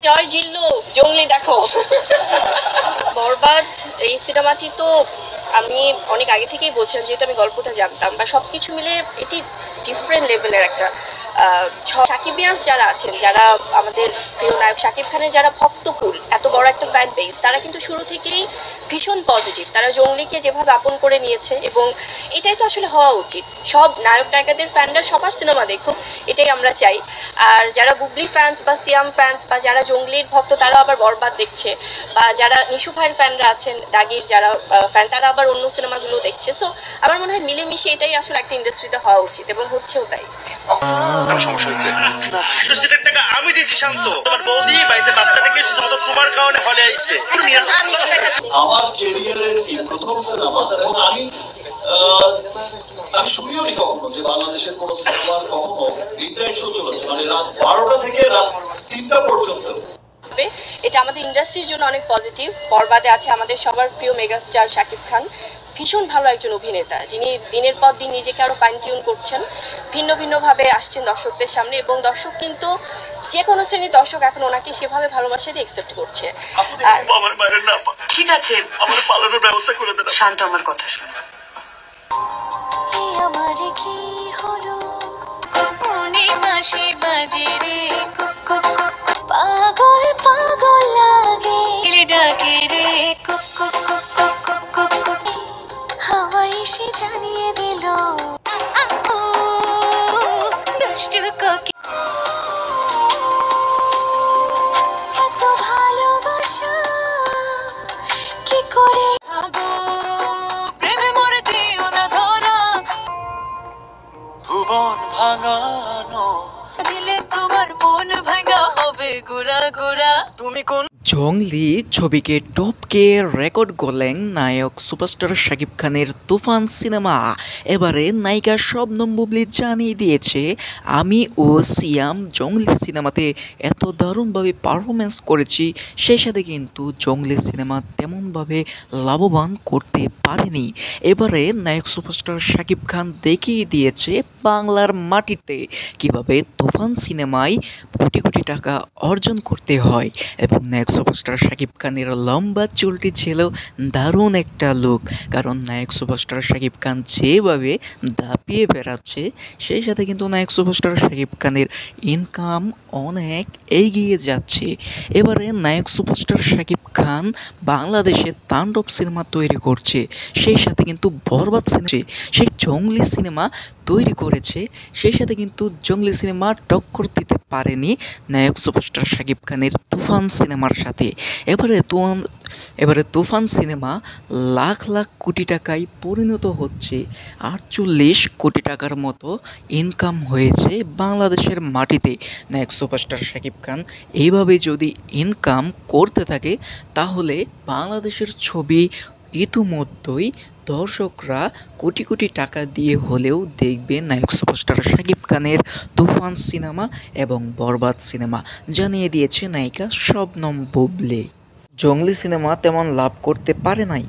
জয় জিল্লু জঙ্গলি দেখো। বরবাদ এই সিনেমাটি তো আমি অনেক আগে থেকেই বলছিলাম, যেহেতু আমি গল্পটা জানতাম বা সব কিছু মিলে এটি ডিফারেন্ট লেভেলের একটা সাকিবিয়ান্স যারা আছেন, যারা আমাদের প্রিয় নায়ক শাকিব খানের যারা ভক্তকুল, এত বড় একটা ফ্যান বেস, তারা কিন্তু শুরু থেকেই ভীষণ পজিটিভ। তারা জঙ্গলিকে যেভাবে আপন করে নিয়েছে, এবং এটাই তো আসলে হওয়া উচিত। সব নায়ক নায়িকাদের ফ্যানরা সবার সিনেমা দেখুক, এটাই আমরা চাই। আর যারা বুবলি ফ্যান্স বা সিয়াম ফ্যান্স বা যারা জঙ্গলির ভক্ত, তারা আবার বরবাদ দেখছে, বা যারা নিশু ভাইয়ের ফ্যানরা আছেন, দাগির যারা ফ্যান, তারা আবার অন্য সিনেমাগুলো দেখছে। সো আমার মনে হয় মিলেমিশে এটাই আসলে একটা ইন্ডাস্ট্রিতে হওয়া উচিত, এবং হচ্ছেও তাই। সমস্যা হয়েছে সেটার টাকা আমি দিয়েছি শান্ত, তোমার বৌদি বাড়িতে বাচ্চাটাকে শুধুমাত্র তোমার কারণে হলে আইছে। আমার ক্যারিয়ারের এই প্রথম সিনেমা, এবং আমি শুনিও নি কখনো যে বাংলাদেশের কোন সিনেমার কখনো মিডনাইট শো চলেছে, মানে রাত 12টা থেকে রাত 3টা পর্যন্ত। এটা আমাদের ইন্ডাস্ট্রির জন্য অনেক পজিটিভ। বরবাদে আছে আমাদের সবার প্রিয় মেগাস্টার শাকিব খান, ভীষণ ভালো একজন অভিনেতা, যিনি দিনের পর দিন নিজেকে আরো ফাইন টিউন করছেন, ভিন্ন ভিন্নভাবে আসছেন দর্শকদের সামনে, এবং দর্শক কিন্তু যে কোনো শ্রেণীর দর্শক এখন ওনাকে সেভাবে ভালোবাসা দিয়ে একসেপ্ট করছে। আমার মায়ের না, ঠিক আছে, আমার পালানোর ব্যবস্থা করে দেন। শান্ত, আমার কথা শোনো। আমার কি হলো কোনে মাসে বাজে রে, পাগল পাগল লাগে ডাকে রে, হাওয়া এসে জানিয়ে দিল দুষ্টু কোকি। এত ভালোবাসা কি করে প্রেমে মরে দিও না ধরা, ভুবন ভাঙানো দিলে তোমার মন ভাঙা হবে গোরা গোরা। তুমি কোন জঙ্গলি ছবিকে টপকে রেকর্ড করলেন নায়ক সুপারস্টার শাকিব খানের তুফান সিনেমা। এবারে নায়িকা শবনম বুবলি জানিয়ে দিয়েছে, আমি ও সিয়াম জঙ্গলি সিনেমাতে এত দারুণভাবে পারফরমেন্স করেছি, সেই সাথে কিন্তু জঙ্গলি সিনেমা তেমনভাবে লাভবান করতে পারেনি। এবারে নায়ক সুপারস্টার শাকিব খান দেখিয়ে দিয়েছে বাংলার মাটিতে কিভাবে তুফান সিনেমায় কোটি কোটি টাকা অর্জন করতে হয়, এবং নায়ক সুপারস্টার শাকিব খানের লম্বা চুলটি ছিল দারুণ একটা লুক। কারণ নায়ক সুপারস্টার শাকিব খান যেভাবে দাপিয়ে বেড়াচ্ছে, সেই সাথে কিন্তু নায়ক সুপারস্টার শাকিব খানের ইনকাম অনেক এগিয়ে যাচ্ছে। এবারে নায়ক সুপারস্টার শাকিব খান বাংলাদেশে তাণ্ডব সিনেমা তৈরি করছে, সেই সাথে কিন্তু বরবাদ সিনেমা, সেই জঙ্গলি সিনেমা তৈরি করেছে, সেই সাথে কিন্তু জঙ্গলি সিনেমা টক্কর দিতে পারেনি নায়ক সুপারস্টার শাকিব খানের তুফান সিনেমার সাথে। এবারে তুফান সিনেমা লাখ লাখ কোটি টাকায় পরিণত হচ্ছে, 48 কোটি টাকার মতো ইনকাম হয়েছে বাংলাদেশের মাটিতে। নায়ক সুপারস্টার শাকিব খান এইভাবে যদি ইনকাম করতে থাকে, তাহলে বাংলাদেশের ছবি ইতিমধ্যেই দর্শকরা কোটি কোটি টাকা দিয়ে হলেও দেখবে নায়ক সুপারস্টার শাকিব খানের তুফান সিনেমা এবং বরবাদ সিনেমা, জানিয়ে দিয়েছে নায়িকা শবনম বুবলি। জঙ্গলি সিনেমা তেমন লাভ করতে পারে নাই।